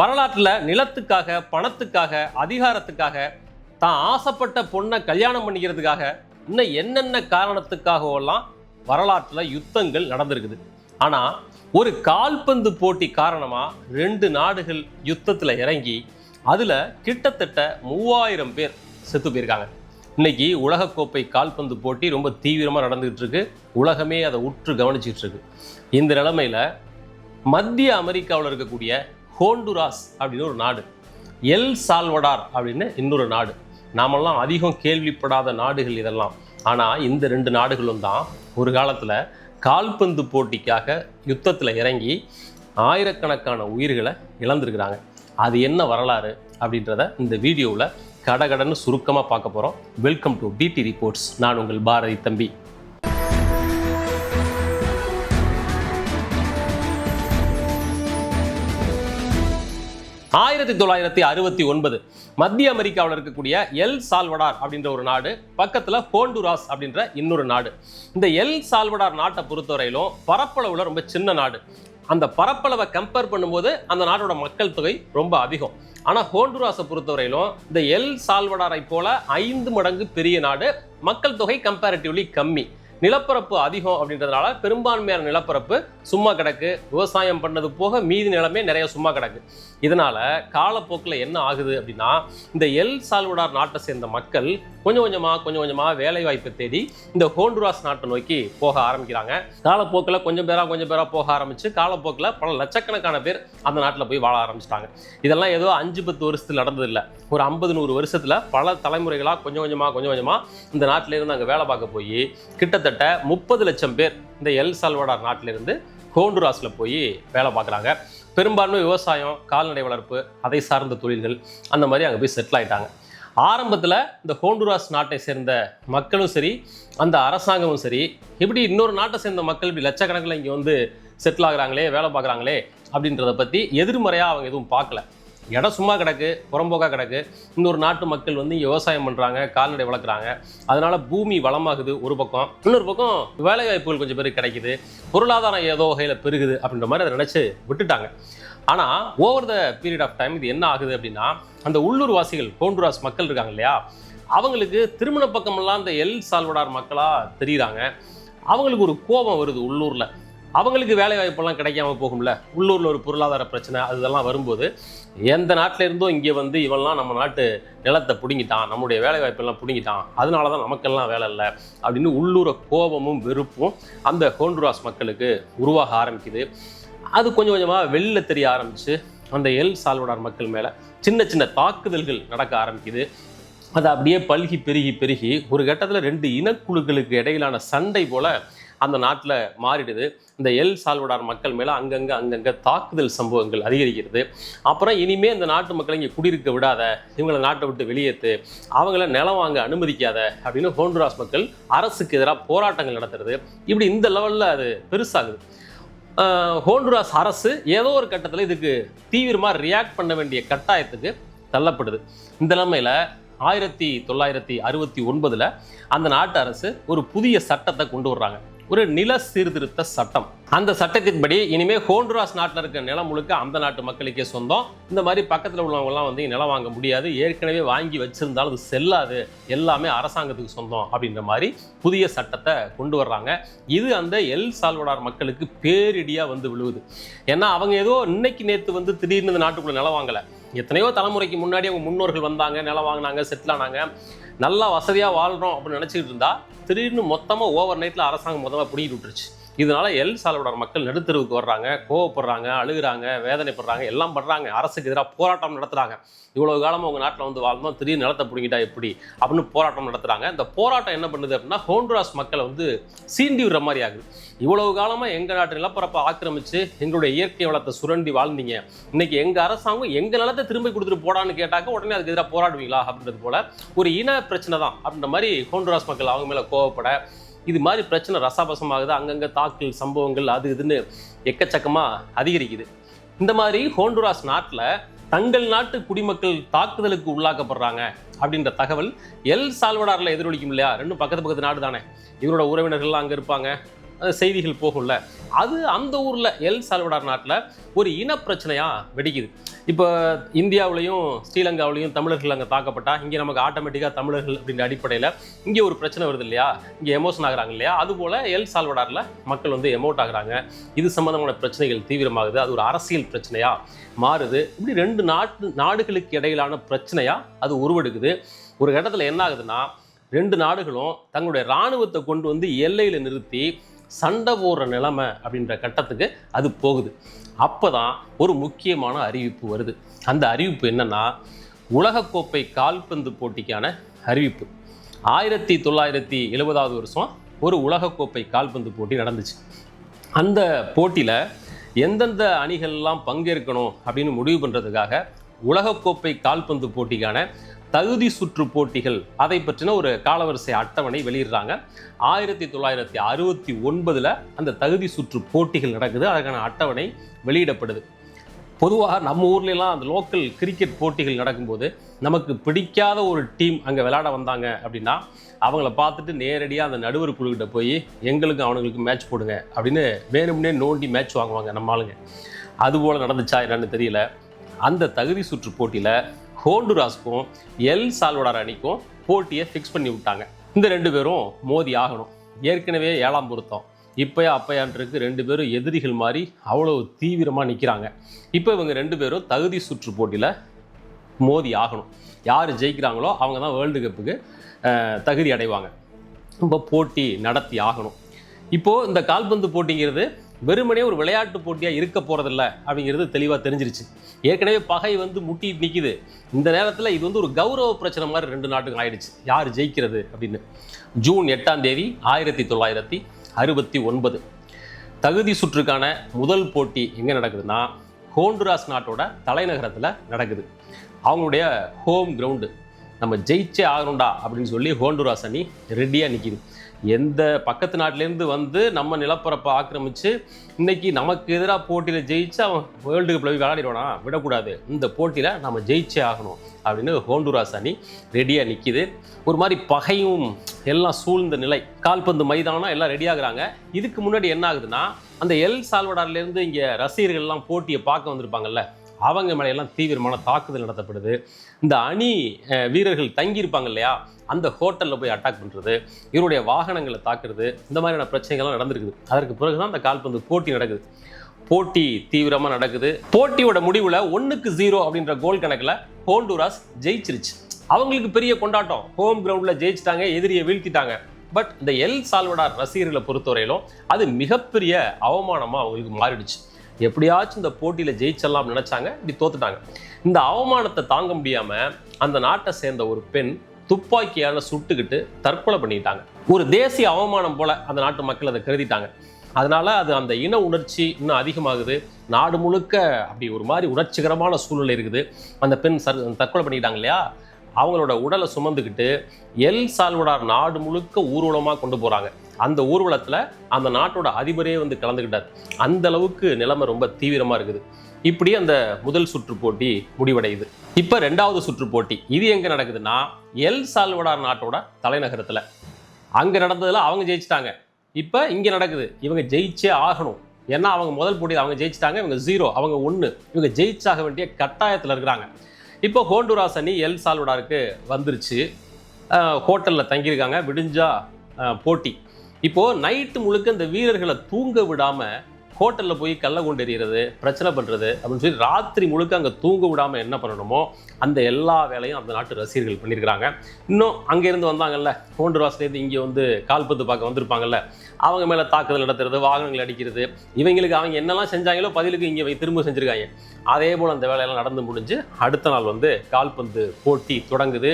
வரலாற்றில் நிலத்துக்காக, பணத்துக்காக, அதிகாரத்துக்காக, தான் ஆசைப்பட்ட பொண்ணை கல்யாணம் பண்ணிக்கிறதுக்காக, இன்னும் என்னென்ன காரணத்துக்காகவெல்லாம் வரலாற்றில் யுத்தங்கள் நடந்திருக்குது. ஆனால் ஒரு கால்பந்து போட்டி காரணமாக 2 நாடுகள் யுத்தத்தில் இறங்கி அதில் கிட்டத்தட்ட 3000 பேர் செத்து போயிருக்காங்க. இன்னைக்கு உலகக்கோப்பை கால்பந்து போட்டி ரொம்ப தீவிரமாக நடந்துகிட்டு இருக்கு. உலகமே அதை உற்று கவனிச்சுட்டு இருக்கு. இந்த நிலைமையில் மத்திய அமெரிக்காவில் இருக்கக்கூடிய ஹோண்டுராஸ் அப்படின்னு ஒரு நாடு, எல் சால்வடார் அப்படின்னு இன்னொரு நாடு, நாமெல்லாம் அதிகம் கேள்விப்படாத நாடுகள் இதெல்லாம். ஆனால் இந்த 2 நாடுகளும் தான் ஒரு காலத்தில் கால்பந்து போட்டிக்காக யுத்தத்தில் இறங்கி ஆயிரக்கணக்கான உயிர்களை இழந்திருக்கிறாங்க. அது என்ன வரலாறு அப்படின்றத இந்த வீடியோவில் கடகடன்னு சுருக்கமாக பார்க்க போகிறோம். வெல்கம் டு பிடி ரிப்போர்ட்ஸ். நான் உங்கள் பாரதி தம்பி. ஆயிரத்தி 1969 மத்திய அமெரிக்காவில் இருக்கக்கூடிய எல் சால்வடார் அப்படின்ற ஒரு நாடு, பக்கத்தில் ஹோண்டுராஸ் அப்படின்ற இன்னொரு நாடு. இந்த எல் சால்வடார் நாட்டை பொறுத்தவரையிலும் பரப்பளவில் ரொம்ப சின்ன நாடு. அந்த பரப்பளவை கம்பேர் பண்ணும்போது அந்த நாட்டோட மக்கள் தொகை ரொம்ப அதிகம். ஆனால் ஹோண்டுராஸை பொறுத்தவரையிலும் இந்த எல் சால்வடாரை போல 5 மடங்கு பெரிய நாடு, மக்கள் தொகை கம்பேரிட்டிவ்லி கம்மி, நிலப்பரப்பு அதிகம். அப்படின்றதுனால பெரும்பான்மையான நிலப்பரப்பு சும்மா கிடக்கு. விவசாயம் பண்ணது போக மீதி நிலமே நிறைய சும்மா கிடக்கு. இதனால காலப்போக்கில் என்ன ஆகுது அப்படின்னா, இந்த எல் சால்வடார் நாட்டை சேர்ந்த மக்கள் கொஞ்சம் கொஞ்சமாக வேலை வாய்ப்பை தேடி இந்த ஹோண்டுராஸ் நாட்டை நோக்கி போக ஆரம்பிக்கிறாங்க. காலப்போக்கில் கொஞ்சம் பேரா போக ஆரம்பிச்சு காலப்போக்கில் பல லட்சக்கணக்கான பேர் அந்த நாட்டில் போய் வாழ ஆரம்பிச்சிட்டாங்க. இதெல்லாம் ஏதோ 5-10 வருஷத்தில் நடந்ததில்லை. ஒரு 50-100 வருஷத்தில் பல தலைமுறைகளாக கொஞ்சம் கொஞ்சமாக இந்த நாட்டில இருந்து அங்கே வேலை பார்க்க போய் கிட்டத்தட்ட 30 லட்சம் பேர் இந்த எல் சால்வடார் நாட்டிலிருந்து ஹோண்டுராஸில் போய் வேலை பார்க்குறாங்க. பெரும்பான்மை விவசாயம், கால்நடை வளர்ப்பு, அதை சார்ந்த தொழில்கள், அந்த மாதிரி அங்கே போய் செட்டில் ஆகிட்டாங்க. ஆரம்பத்தில் இந்த ஹோண்டுராஸ் நாட்டை சேர்ந்த மக்களும் சரி, அந்த அரசாங்கமும் சரி, இப்படி இன்னொரு நாட்டை சேர்ந்த மக்கள் இப்படி லட்சக்கணக்கில் இங்கே வந்து செட்டில் ஆகுறாங்களே, வேலை பார்க்குறாங்களே அப்படின்றத பற்றி எதிர்மறையாக அவங்க எதுவும் பார்க்கல. இடம் சும்மா கிடக்கு, புறம்போக்கா கிடக்கு. இன்னொரு நாட்டு மக்கள் வந்து இங்கே விவசாயம் பண்ணுறாங்க, கால்நடை வளர்க்குறாங்க. அதனால பூமி வளமாகுது ஒரு பக்கம், இன்னொரு பக்கம் வேலை வாய்ப்புகள் கொஞ்சம் பேருக்கு கிடைக்குது, பொருளாதாரம் ஏதோ வகையில் பெருகுது அப்படின்ற மாதிரி அதை நினச்சி விட்டுட்டாங்க. ஆனால் over the period of time இது என்ன ஆகுது அப்படின்னா, அந்த உள்ளூர் வாசிகள், ஹோண்டுராஸ் மக்கள் இருக்காங்க இல்லையா, அவங்களுக்கு திருமண பக்கமெல்லாம் இந்த எல் சால்வடார் மக்களாக தெரியுறாங்க. அவங்களுக்கு ஒரு கோபம் வருது உள்ளூரில். அவங்களுக்கு வேலை வாய்ப்பெல்லாம் கிடைக்காம போகும்ல, உள்ளூரில் ஒரு பொருளாதார பிரச்சனை அதெல்லாம் வரும்போது, எந்த நாட்டில் இருந்தோ இங்கே வந்து இவெல்லாம் நம்ம நாட்டு நிலத்தை பிடுங்கிட்டான், நம்முடைய வேலை வாய்ப்பெல்லாம் பிடுங்கிட்டான், அதனால தான் நமக்கெல்லாம் வேலை இல்லை அப்படின்னு உள்ளூர கோபமும் வெறுப்பும் அந்த ஹோண்டுராஸ் மக்களுக்கு உருவாக ஆரம்பிக்குது. அது கொஞ்சம் கொஞ்சமாக வெளில தெரிய ஆரம்பிச்சு அந்த எல் சால்வடார் மக்கள் மேலே சின்ன தாக்குதல்கள் நடக்க ஆரம்பிக்குது. அது அப்படியே பல்கி பெருகி ஒரு கட்டத்தில் 2 இனக்குழுக்களுக்கு இடையிலான சண்டை போல அந்த நாட்டில் மாறிடுது. இந்த எல் சால்வடார் மக்கள் மேலே அங்கங்கே தாக்குதல் சம்பவங்கள் அதிகரிக்கிறது. அப்புறம் இனிமே இந்த நாட்டு மக்களை இங்கே குடியிருக்க விடாத, இவங்களை நாட்டை விட்டு வெளியேற்று, அவங்கள நிலம் வாங்க அனுமதிக்காத அப்படின்னு ஹோண்டுராஸ் மக்கள் அரசுக்கு எதிராக போராட்டங்கள் நடத்துறது. இப்படி இந்த லெவலில் அது பெருசாகுது. ஹோண்டுராஸ் அரசு ஏதோ ஒரு கட்டத்தில் இதுக்கு தீவிரமாக ரியாக்ட் பண்ண வேண்டிய கட்டாயத்துக்கு தள்ளப்படுது. இந்த நிலைமையில் 1969 அந்த நாட்டு அரசு ஒரு புதிய சட்டத்தை கொண்டு வர்றாங்க, ஒரு நில சீர்திருத்த சட்டம். அந்த சட்டத்தின்படி இனிமே ஹோண்டுராஸ் நாட்டில் இருக்க நிலம் முழுக்க அந்த நாட்டு மக்களுக்கே சொந்தம். இந்த மாதிரி பக்கத்தில் உள்ளவங்கலாம் வந்து நிலம் வாங்க முடியாது, ஏற்கனவே வாங்கி வச்சிருந்தாலும் அது செல்லாது, எல்லாமே அரசாங்கத்துக்கு சொந்தம் அப்படின்ற மாதிரி புதிய சட்டத்தை கொண்டு வர்றாங்க. இது அந்த எல் சால்வடார் மக்களுக்கு பேரிடியாக வந்து விழுவுது. ஏன்னா அவங்க ஏதோ இன்னைக்கு நேற்று வந்து திடீர்னு இந்த நாட்டுக்குள்ள நிலம் வாங்கலை. எத்தனையோ தலைமுறைக்கு முன்னாடி அவங்க முன்னோர்கள் வந்தாங்க, நிலம் வாங்கினாங்க, செட்டில் ஆனாங்க, நல்லா வசதியாக வாழ்கிறோம் அப்படின்னு நினச்சிக்கிட்டு இருந்தா திடீர்னு மொத்தமாக ஓவர் நைட்டில் அரசாங்கம் மொத்தமாக பிடிக்கிட்டு விட்டுருச்சு. இதனால எல் சால்வடார் மக்கள் நடுத்தருவுக்கு வர்றாங்க, கோவப்படுறாங்க, அழுகுறாங்க, வேதனைப்படுறாங்க, எல்லாம் பண்ணுறாங்க, அரசுக்கு எதிராக போராட்டம் நடத்துகிறாங்க. இவ்வளோ காலமாக உங்கள் நாட்டில் வந்து வாழ்ந்தோம், திடீர்னு நிலத்தை பிடிங்கிட்டா எப்படி அப்படின்னு போராட்டம் நடத்துகிறாங்க. இந்த போராட்டம் என்ன பண்ணுது அப்படின்னா, ஹோண்டுராஸ் மக்களை வந்து சீண்டி விடுற மாதிரி ஆகுது. இவ்வளவு காலமாக எங்கள் நாட்டு நிலப்பரப்பை ஆக்கிரமித்து எங்களுடைய இயற்கை வளத்தை சுரண்டி வாழ்ந்தீங்க, இன்னைக்கு எங்கள் அரசாங்கம் எங்கள் நிலத்தை திரும்பி கொடுத்துட்டு போடான்னு கேட்டாக்க உடனே அதுக்கு எதிராக போராடுவீங்களா அப்படின்றது போல ஒரு இன பிரச்சனை தான் அப்படின்ற மாதிரி ஹோண்டுராஸ் மக்கள் அவங்க மேலே கோவப்பட, இது மாதிரி பிரச்சனை ரசாபசமாகுது. அங்கங்கே தாக்குதல் சம்பவங்கள் அது இதுன்னு எக்கச்சக்கமாக அதிகரிக்குது. இந்த மாதிரி ஹோண்டுராஸ் நாட்டில் தங்கள் நாட்டு குடிமக்கள் தாக்குதலுக்கு உள்ளாக்கப்படுறாங்க அப்படின்ற தகவல் எல் சால்வடாரில் எதிரொலிக்கும் இல்லையா? ரெண்டும் பக்கத்து நாடு தானே, இவரோட உறவினர்கள்லாம் அங்கே இருப்பாங்க, செய்திகள் போகும்ல, அது அந்த ஊரில் எல் சால்வடார் நாட்டில் ஒரு இனப்பிரச்சனையாக வெடிக்குது. இப்போ இந்தியாவிலையும் ஸ்ரீலங்காவிலையும் தமிழர்கள் அங்கே தாக்கப்பட்டா இங்கே நமக்கு ஆட்டோமேட்டிக்காக தமிழர்கள் அப்படின்ற அடிப்படையில் இங்கே ஒரு பிரச்சனை வருது இல்லையா, இங்கே எமோஷன் ஆகுறாங்க இல்லையா, அதுபோல் எல் சால்வடாரில் மக்கள் வந்து எமோட் ஆகுறாங்க. இது சம்பந்தமான பிரச்சனைகள் தீவிரமாகுது, அது ஒரு அரசியல் பிரச்சனையாக மாறுது. இப்படி ரெண்டு நாடுகளுக்கு இடையிலான பிரச்சனையாக அது உருவெடுக்குது. ஒரு இடத்துல என்ன ஆகுதுன்னா, ரெண்டு நாடுகளும் தங்களுடைய இராணுவத்தை கொண்டு வந்து எல்லையில் நிறுத்தி சண்டை போடுற நிலைமை அப்படின்ற கட்டத்துக்கு அது போகுது. அப்போ தான் ஒரு முக்கியமான அறிவிப்பு வருது. அந்த அறிவிப்பு என்னன்னா, உலகக்கோப்பை கால்பந்து போட்டிக்கான அறிவிப்பு. 1970 வருஷம் ஒரு உலகக்கோப்பை கால்பந்து போட்டி நடந்துச்சு. அந்த போட்டியில் எந்தெந்த அணிகள்லாம் பங்கேற்கணும் அப்படின்னு முடிவு பண்ணுறதுக்காக உலகக்கோப்பை கால்பந்து போட்டிக்கான தகுதி சுற்று போட்டிகள் அதை பற்றின ஒரு காலவரிசை அட்டவணை வெளியிடுறாங்க. 1969 அந்த தகுதி சுற்று போட்டிகள் நடக்குது. அதற்கான அட்டவணை வெளியிடப்படுது. பொதுவாக நம்ம ஊர்லலாம் அந்த லோக்கல் கிரிக்கெட் போட்டிகள் நடக்கும்போது நமக்கு பிடிக்காத ஒரு டீம் அங்கே விளையாட வந்தாங்க அப்படின்னா அவங்கள பார்த்துட்டு நேரடியாக அந்த நடுவர் குழுக்கிட்ட போய் எங்களுக்கும் அவனுங்களுக்கு மேட்ச் போடுங்க அப்படின்னு வேணும்னே நோண்டி மேட்ச் வாங்குவாங்க நம்ம ஆளுங்க. அதுபோல் நடந்துச்சா என்னன்னு தெரியல. அந்த தகுதி சுற்று போட்டியில் ஹோண்டுராஸ்க்கும் எல் சால்வடார் அணிக்கும் போட்டியை ஃபிக்ஸ் பண்ணி விட்டாங்க. இந்த ரெண்டு பேரும் மோதி ஆகணும். ஏற்கனவே 7ஆம் பொருத்தம், இப்போயா அப்பையான்றிருக்கு ரெண்டு பேரும் எதிரிகள் மாதிரி அவ்வளோ தீவிரமாக நிற்கிறாங்க. இப்போ இவங்க ரெண்டு பேரும் தகுதி சுற்று போட்டியில் மோதி ஆகணும். யார் ஜெயிக்கிறாங்களோ அவங்க தான் வேர்ல்டு கப்புக்கு தகுதி அடைவாங்க. இப்போ போட்டி நடத்தி ஆகணும். இப்போது இந்த கால்பந்து போட்டிங்கிறது வெறுமனே ஒரு விளையாட்டு போட்டியாக இருக்க போகிறதில்ல அப்படிங்கிறது தெளிவாக தெரிஞ்சிருச்சு. ஏற்கனவே பகை வந்து முட்டி நிற்கிது. இந்த நேரத்தில் இது வந்து ஒரு கௌரவ பிரச்சனை மாதிரி ரெண்டு நாட்டுக்கும் ஆயிடுச்சு, யார் ஜெயிக்கிறது அப்படின்னு. ஜூன் 8ஆம் தேதி 1969 தகுதி சுற்றுக்கான முதல் போட்டி எங்கே நடக்குதுன்னா, ஹோண்டுராஸ் நாட்டோட தலைநகரத்தில் நடக்குது. அவங்களுடைய ஹோம் கிரவுண்டு. நம்ம ஜெயிச்சே ஆகணும்டா அப்படின்னு சொல்லி ஹோண்டுராஸ் அணி ரெடியாக நிற்கிது. எந்த பக்கத்து நாட்டிலேருந்து வந்து நம்ம நிலப்பரப்பை ஆக்கிரமித்து இன்னைக்கு நமக்கு எதிராக போட்டியில் ஜெயிச்சு அவன் வேர்ல்டு கப்பில் போய் விளையாடிடுவானா, விடக்கூடாது, இந்த போட்டியில் நம்ம ஜெயிச்சே ஆகணும் அப்படின்னு ஹோண்டுராஸ் அணி ரெடியாக நிற்கிது. ஒரு மாதிரி பகையும் எல்லாம் சூழ்ந்த நிலை. கால்பந்து மைதானம் எல்லாம் ரெடியாகிறாங்க. இதுக்கு முன்னாடி என்ன ஆகுதுன்னா, அந்த எல் சால்வடார்லேருந்து இங்கே ரசிகர்கள்லாம் போட்டியை பார்க்க வந்திருப்பாங்கல்ல, அவங்க மேலையெல்லாம் தீவிரமான தாக்குதல் நடத்தப்படுது. இந்த அணி வீரர்கள் தங்கியிருப்பாங்க இல்லையா, அந்த ஹோட்டலில் போய் அட்டாக் பண்ணுறது, இவருடைய வாகனங்களை தாக்குறது, இந்த மாதிரியான பிரச்சனைகள்லாம் நடந்திருக்குது. அதற்கு பிறகு தான் அந்த கால்பந்து போட்டி நடக்குது. போட்டி தீவிரமாக நடக்குது. போட்டியோட முடிவில் 1-0 அப்படின்ற கோல் கணக்கில் ஹோண்டுராஸ் ஜெயிச்சிருச்சு. அவங்களுக்கு பெரிய கொண்டாட்டம், ஹோம் கிரவுண்டில் ஜெயிச்சிட்டாங்க, எதிரியை வீழ்த்திட்டாங்க. பட் இந்த எல் சால்வடார் ரசிகர்களை பொறுத்தவரையிலும் அது மிகப்பெரிய அவமானமாக அவங்களுக்கு மாறிடுச்சு. எப்படியாச்சும் இந்த போட்டியில் ஜெயிச்செல்லாம் நினைச்சாங்க, இப்படி தோத்துட்டாங்க. இந்த அவமானத்தை தாங்க முடியாமல் அந்த நாட்டை சேர்ந்த ஒரு பெண் துப்பாக்கியால் சுட்டுக்கிட்டு தற்கொலை பண்ணிட்டாங்க. ஒரு தேசிய அவமானம் போல அந்த நாட்டு மக்கள் அதை கருதிட்டாங்க. அதனால அது அந்த இன உணர்ச்சி இன்னும் அதிகமாகுது. நாடு முழுக்க அப்படி ஒரு மாதிரி உணர்ச்சிகரமான சூழ்நிலை இருக்குது. அந்த பெண் தற்கொலை பண்ணிட்டாங்க இல்லையா, அவங்களோட உடலை சுமந்துக்கிட்டு எல் சால்வடார் நாடு முழுக்க ஊர்வலமாக கொண்டு போகிறாங்க. அந்த ஊர்வலத்தில் அந்த நாட்டோட அதிபரே வந்து கலந்துக்கிட்டார். அந்த அளவுக்கு நிலைமை ரொம்ப தீவிரமாக இருக்குது. இப்படி அந்த முதல் சுற்று போட்டி முடிவடையுது. இப்போ 2வது சுற்று போட்டி இது எங்கே நடக்குதுன்னா, எல் சால்வடார் நாட்டோட தலைநகரத்தில். அங்கே நடந்ததில் அவங்க ஜெயிச்சிட்டாங்க. இப்போ இங்கே நடக்குது, இவங்க ஜெயிச்சே ஆகணும். ஏன்னா அவங்க முதல் போட்டியில் அவங்க ஜெயிச்சிட்டாங்க, இவங்க 0, அவங்க 1. இவங்க ஜெயிச்சாக வேண்டிய கட்டாயத்தில் இருக்கிறாங்க. இப்போ ஹோண்டுராஸ் அணி எல் சால்வடாருக்கு வந்துருச்சு. ஹோட்டலில் தங்கியிருக்காங்க. விடிஞ்சா போட்டி. இப்போது நைட்டு முழுக்க இந்த வீரர்களை தூங்க விடாமல் ஹோட்டலில் போய் கள்ள கொண்டு எறிகிறது, பிரச்சனை பண்ணுறது அப்படின்னு சொல்லி ராத்திரி முழுக்க அங்கே தூங்க விடாமல் என்ன பண்ணணுமோ அந்த எல்லா வேலையும் அந்த நாட்டு ரசிகர்கள் பண்ணியிருக்கிறாங்க. இன்னும் அங்கேருந்து வந்தாங்கல்ல, ஹோண்டுராஸ்லேருந்து இங்கே வந்து கால்பந்து பார்க்க வந்திருப்பாங்கல்ல, அவங்க மேலே தாக்குதல் நடத்துறது, வாகனங்கள் அடிக்கிறது, இவங்களுக்கு அவங்க என்னெல்லாம் செஞ்சாங்களோ பதிலுக்கு இங்கே திரும்ப செஞ்சுருக்காங்க. அதே போல் அந்த வேலையெல்லாம் நடந்து முடிஞ்சு அடுத்த நாள் வந்து கால்பந்து போட்டி தொடங்குது.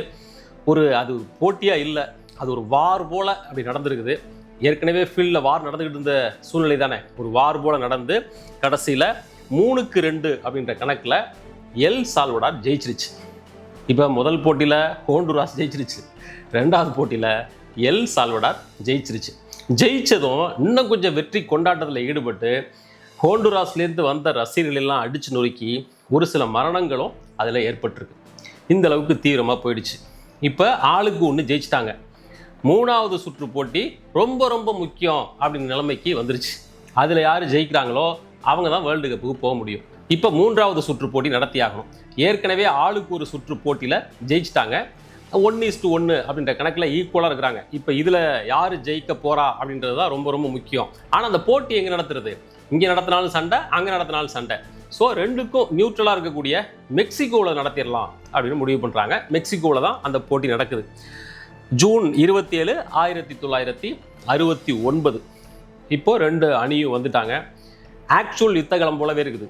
அது போட்டியாக இல்லை, அது ஒரு வார் போல் அப்படி நடந்திருக்குது. ஏற்கனவே ஃபீல்டில் வார் நடந்துக்கிட்டு இருந்த சூழ்நிலை தானே, ஒரு வார் போல் நடந்து கடைசியில் 3-2 அப்படின்ற கணக்கில் எல் சால்வடார் ஜெயிச்சிருச்சு. இப்போ முதல் போட்டியில் ஹோண்டுராஸ் ஜெயிச்சிருச்சு, 2வது போட்டியில் எல் சால்வடார் ஜெயிச்சிருச்சு. ஜெயிச்சதும் இன்னும் கொஞ்சம் வெற்றி கொண்டாட்டத்தில் ஈடுபட்டு ஹோண்டுராஸ்லேருந்து வந்த ரசிகர்கள் எல்லாம் அடித்து நொறுக்கி ஒரு சில மரணங்களும் அதில் ஏற்பட்டிருக்கு. இந்த அளவுக்கு தீவிரமாக போயிடுச்சு. இப்போ ஆளுக்கு 1 ஜெயிச்சிட்டாங்க. மூணாவது சுற்று போட்டி ரொம்ப ரொம்ப முக்கியம் அப்படின்னு நிலைமைக்கு வந்துருச்சு. அதில் யார் ஜெயிக்கிறாங்களோ அவங்க தான் வேர்ல்டு கப்புக்கு போக முடியும். இப்போ மூன்றாவது சுற்று போட்டி நடத்தி ஆகணும். ஏற்கனவே ஆளுக்கு ஒரு சுற்று போட்டியில் ஜெயிச்சிட்டாங்க. 1:1 அப்படின்ற கணக்கில் ஈக்குவலாக இருக்கிறாங்க. இப்போ இதில் யார் ஜெயிக்க போகிறா அப்படின்றது தான் ரொம்ப ரொம்ப முக்கியம். ஆனால் அந்த போட்டி எங்கே நடத்துறது? இங்கே நடத்தினாலும் சண்டை, அங்கே நடத்தினாலும் சண்டை. ஸோ ரெண்டுக்கும் நியூட்ரலாக இருக்கக்கூடிய மெக்சிகோவில் நடத்திடலாம் அப்படின்னு முடிவு பண்ணுறாங்க. மெக்சிகோவில் தான் அந்த போட்டி நடக்குது. ஜூன் 27, 1969. இப்போது 2 அணியும் வந்துட்டாங்க. ஆக்சுவல் யுத்தகலம் போலவே இருக்குது.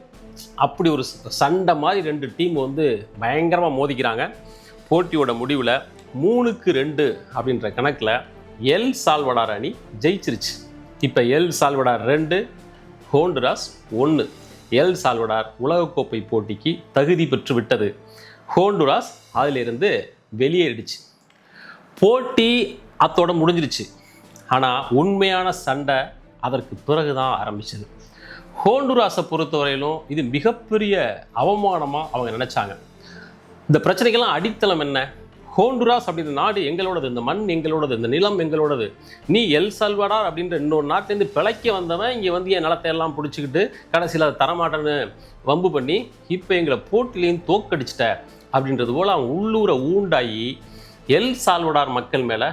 அப்படி ஒரு சண்டை மாதிரி 2 டீம் வந்து பயங்கரமாக மோதிக்கிறாங்க. போட்டியோட முடிவில் 3-2 அப்படின்ற கணக்கில் எல் சால்வடார் அணி ஜெயிச்சிருச்சு. இப்போ El Salvador 2, Honduras 1. El Salvador உலகக்கோப்பை போட்டிக்கு தகுதி பெற்று விட்டது. ஹோண்டுராஸ் அதிலிருந்து வெளியேறிடுச்சு. போட்டி அத்தோட முடிஞ்சிருச்சு. ஆனால் உண்மையான சண்டை அதற்கு பிறகு தான் ஆரம்பிச்சது. ஹோண்டுராஸை பொறுத்தவரையிலும் இது மிகப்பெரிய அவமானமாக அவங்க நினச்சாங்க. இந்த பிரச்சனைக்கெல்லாம் அடித்தளம் என்ன? ஹோண்டுராஸ் அப்படின்ற நாடு எங்களோடது, இந்த மண் எங்களோடது, இந்த நிலம் எங்களோடது. நீ எல் சால்வடார் அப்படின்ற இன்னொரு நாட்டிலேருந்து பிழைக்க வந்தவன் இங்கே வந்து என் நிலத்தை எல்லாம் பிடிச்சிக்கிட்டு கடைசியில் தரமாட்டேன்னு வம்பு பண்ணி இப்போ எங்களை போட்டிலையும் தோக்கடிச்சிட்ட அப்படின்றது போல் அவங்க உள்ளூரை ஊண்டாகி எல் சால்வடார் மக்கள் மேலே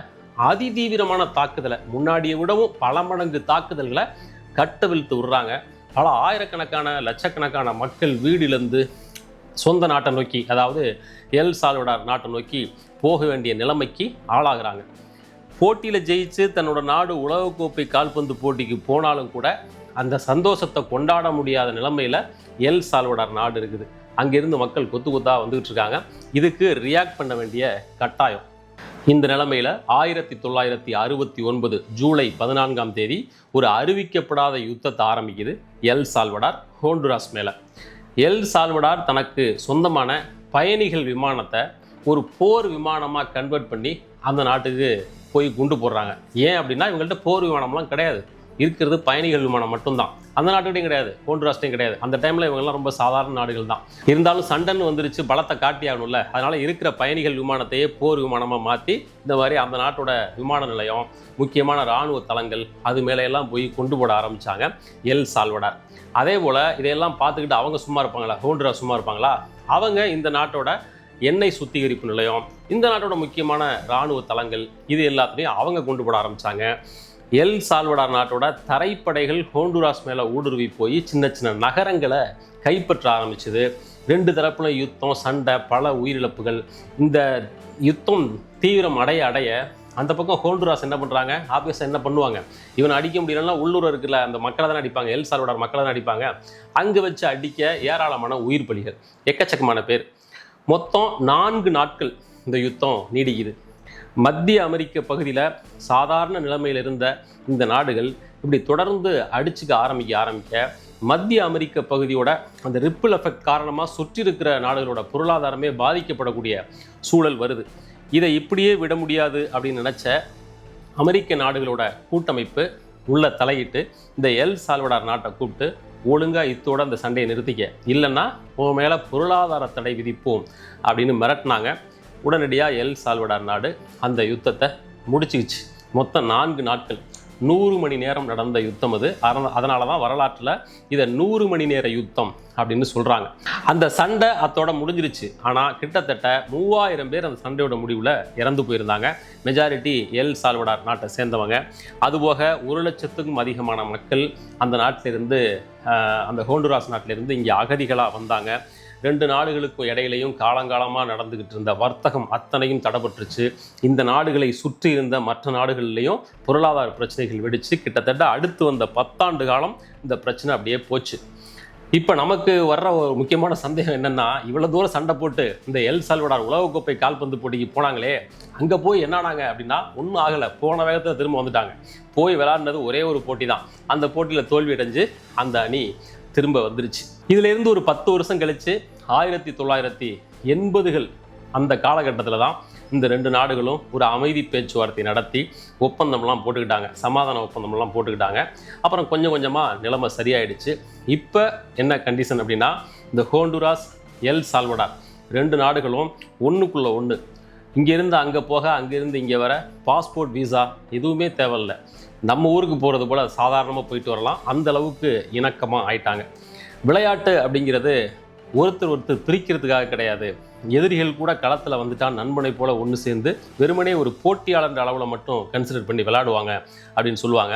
அதிதீவிரமான தாக்குதலை, முன்னாடியை விடவும் பல மடங்கு தாக்குதல்களை கட்டவிழ்த்து விடுறாங்க. பல ஆயிரக்கணக்கான லட்சக்கணக்கான மக்கள் வீடிலிருந்து சொந்த நாட்டை நோக்கி, அதாவது எல் சால்வடார் நாட்டை நோக்கி போக வேண்டிய நிலைமைக்கு ஆளாகிறாங்க. போட்டியில் ஜெயிச்சு தன்னோட நாடு உலகக்கோப்பை கால்பந்து போட்டிக்கு போனாலும் கூட அந்த சந்தோஷத்தை கொண்டாட முடியாத நிலைமையில் எல் சால்வடார் நாடு இருக்குது. அங்கேருந்து மக்கள் கொத்து கொத்தாக வந்துகிட்டு இருக்காங்க. இதுக்கு ரியாக்ட் பண்ண வேண்டிய கட்டாயம். இந்த நிலைமையில் 1969 ஜூலை 14 ஒரு அறிவிக்கப்படாத யுத்தத்தை ஆரம்பிக்குது எல் சால்வடார் ஹோண்டுராஸ் மேலே. எல் சால்வடார் தனக்கு சொந்தமான பயணிகள் விமானத்தை ஒரு போர் விமானமாக கன்வெர்ட் பண்ணி அந்த நாட்டுக்கு போய் குண்டு போடுறாங்க. ஏன் அப்படின்னா இவங்கள்ட்ட போர் விமானம்லாம் கிடையாது, இருக்கிறது பயணிகள் விமானம் மட்டும்தான். அந்த நாட்டுகிட்டையும் கிடையாது, ஹோண்டுராஸ்டையும் கிடையாது. அந்த டைமில் இவங்கெல்லாம் ரொம்ப சாதாரண நாடுகள் தான். இருந்தாலும் சண்டைன்னு வந்துருச்சு, பலத்தை காட்டி ஆகணும்ல. அதனால் இருக்கிற பயணிகள் விமானத்தையே போர் விமானமாக மாற்றி இந்த மாதிரி அந்த நாட்டோட விமான நிலையம், முக்கியமான இராணுவ தளங்கள் அது மேலையெல்லாம் போய் கொண்டு போட ஆரம்பித்தாங்க எல் சால்வடார். அதே போல் இதையெல்லாம் பார்த்துக்கிட்டு அவங்க சும்மா இருப்பாங்களா? ஹோண்டுராஸ் சும்மா இருப்பாங்களா? அவங்க இந்த நாட்டோட எண்ணெய் சுத்திகரிப்பு நிலையம், இந்த நாட்டோட முக்கியமான இராணுவ தளங்கள் இது எல்லாத்தையும் அவங்க கொண்டு போட ஆரம்பித்தாங்க. எல் சால்வடார் நாட்டோட தரைப்படைகள் ஹோண்டுராஸ் மேலே ஊடுருவி போய் சின்ன சின்ன நகரங்களை கைப்பற்ற ஆரம்பிச்சுது. 2 தரப்புல யுத்தம், சண்டை, பல உயிரிழப்புகள். இந்த யுத்தம் தீவிரம் அடைய அந்த பக்கம் ஹோண்டுராஸ் என்ன பண்ணுறாங்க? ஆப்வியஸாக என்ன பண்ணுவாங்க? இவனை அடிக்க முடியலன்னா உள்ளூர் இருக்கிற அந்த மக்களை தான் அடிப்பாங்க, எல் சால்வடார் மக்களை தான் அடிப்பாங்க. அங்கே வச்சு அடிக்க ஏராளமான உயிர் பலிகள், எக்கச்சக்கமான பேர். மொத்தம் 4 நாட்கள் இந்த யுத்தம் நீடிக்குது. மத்திய அமெரிக்க பகுதியில் சாதாரண நிலைமையில் இருந்த இந்த நாடுகள் இப்படி தொடர்ந்து அடிச்சுக்க ஆரம்பிக்க மத்திய அமெரிக்க பகுதியோட அந்த ரிப்பிள் எஃபெக்ட் காரணமாக சுற்றி இருக்கிற நாடுகளோட பொருளாதாரமே பாதிக்கப்படக்கூடிய சூழல் வருது. இதை இப்படியே விட முடியாது அப்படின்னு நினச்ச அமெரிக்க நாடுகளோட கூட்டமைப்பு உள்ள தலையிட்டு இந்த எல் சால்வடார் நாட்டை கூப்பிட்டு ஒழுங்காக இத்தோட அந்த சண்டையை நிறுத்திக்க, இல்லைன்னா உன் மேலே பொருளாதார தடை விதிப்போம் அப்படின்னு மிரட்டினாங்க. உடனடியாக எல் சால்வடார் நாடு அந்த யுத்தத்தை முடிச்சுக்கிச்சு. மொத்தம் 4 நாட்கள் 100 மணி நேரம் நடந்த யுத்தம் அது. அதனால தான் வரலாற்றில் இதை 100 மணி நேர யுத்தம் அப்படின்னு சொல்கிறாங்க. அந்த சண்டை அத்தோட முடிஞ்சிருச்சு. ஆனால் கிட்டத்தட்ட 3000 பேர் அந்த சண்டையோட முடிவில் இறந்து போயிருந்தாங்க. மெஜாரிட்டி எல் சால்வடார் நாட்டை சேர்ந்தவங்க. அதுபோக 1,00,000க்கும் அதிகமான மக்கள் அந்த நாட்டிலிருந்து, அந்த ஹோண்டுராஸ் நாட்டிலிருந்து இங்கே அகதிகளாக வந்தாங்க. 2 நாடுகளுக்கும் இடையிலையும் காலங்காலமாக நடந்துக்கிட்டு இருந்த வர்த்தகம் அத்தனையும் தடைபட்டுருச்சு. இந்த நாடுகளை சுற்றி இருந்த மற்ற நாடுகள்லேயும் பொருளாதார பிரச்சனைகள் வெடிச்சு கிட்டத்தட்ட அடுத்து வந்த 10 ஆண்டு காலம் இந்த பிரச்சனை அப்படியே போச்சு. இப்போ நமக்கு வர்ற ஒரு முக்கியமான சந்தேகம் என்னென்னா, இவ்வளோ தூரம் சண்டை போட்டு இந்த எல் சால்வடார் உலகக்கோப்பை கால்பந்து போட்டிக்கு போனாங்களே, அங்கே போய் என்னானாங்க அப்படின்னா ஒன்றும் ஆகலை, போன வேகத்தில் திரும்ப வந்துட்டாங்க. போய் விளையாடினது ஒரே ஒரு போட்டி தான். அந்த போட்டியில் தோல்வி அடைஞ்சு அந்த அணி திரும்ப வந்துருச்சு. இதிலேருந்து ஒரு 10 வருஷம் கழித்து 1980கள் அந்த காலகட்டத்தில் தான் இந்த 2 நாடுகளும் ஒரு அமைதி பேச்சுவார்த்தை நடத்தி ஒப்பந்தம்லாம் போட்டுக்கிட்டாங்க, சமாதான ஒப்பந்தம்லாம் போட்டுக்கிட்டாங்க. அப்புறம் கொஞ்சம் கொஞ்சமாக நிலைமை சரியாயிடுச்சு. இப்போ என்ன கண்டிஷன் அப்படின்னா, இந்த ஹோண்டுராஸ், எல் சால்வடார் 2 நாடுகளும் ஒன்றுக்குள்ள ஒன்று இங்கேருந்து அங்கே போக, அங்கேருந்து இங்கே வர பாஸ்போர்ட், விசா எதுவுமே தேவையில்லை. நம்ம ஊருக்கு போகிறது போல் சாதாரணமாக போயிட்டு வரலாம். அந்த அளவுக்கு இணக்கமாக ஆயிட்டாங்க. விளையாட்டு அப்படிங்கிறது ஒருத்தர் பிரிக்கிறதுக்காக கிடையாது. எதிரிகள் கூட களத்தில் வந்துட்டா நண்பனை போல ஒன்று சேர்ந்து வெறுமனே ஒரு போட்டியாளர் அளவில் மட்டும் கன்சிடர் பண்ணி விளையாடுவாங்க அப்படின்னு சொல்லுவாங்க.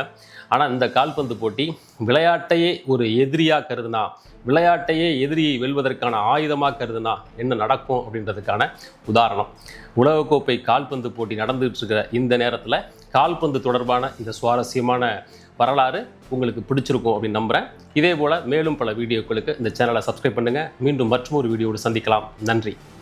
ஆனால் இந்த கால்பந்து போட்டி விளையாட்டையே ஒரு எதிரியாக கருதுனா, விளையாட்டையே எதிரியை வெல்வதற்கான ஆயுதமாக கருதுனா என்ன நடக்கும் அப்படின்றதுக்கான உதாரணம். உலகக்கோப்பை கால்பந்து போட்டி நடந்துகிட்டு இருக்கிற இந்த நேரத்தில் கால்பந்து தொடர்பான இந்த சுவாரஸ்யமான வரலாறு உங்களுக்கு பிடிச்சிருக்கும் அப்படின்னு நம்புகிறேன். இதே போல் மேலும் பல வீடியோக்களுக்கு இந்த சேனலை சப்ஸ்கிரைப் பண்ணுங்கள். மீண்டும் மற்றொரு வீடியோவோடு சந்திக்கலாம். நன்றி.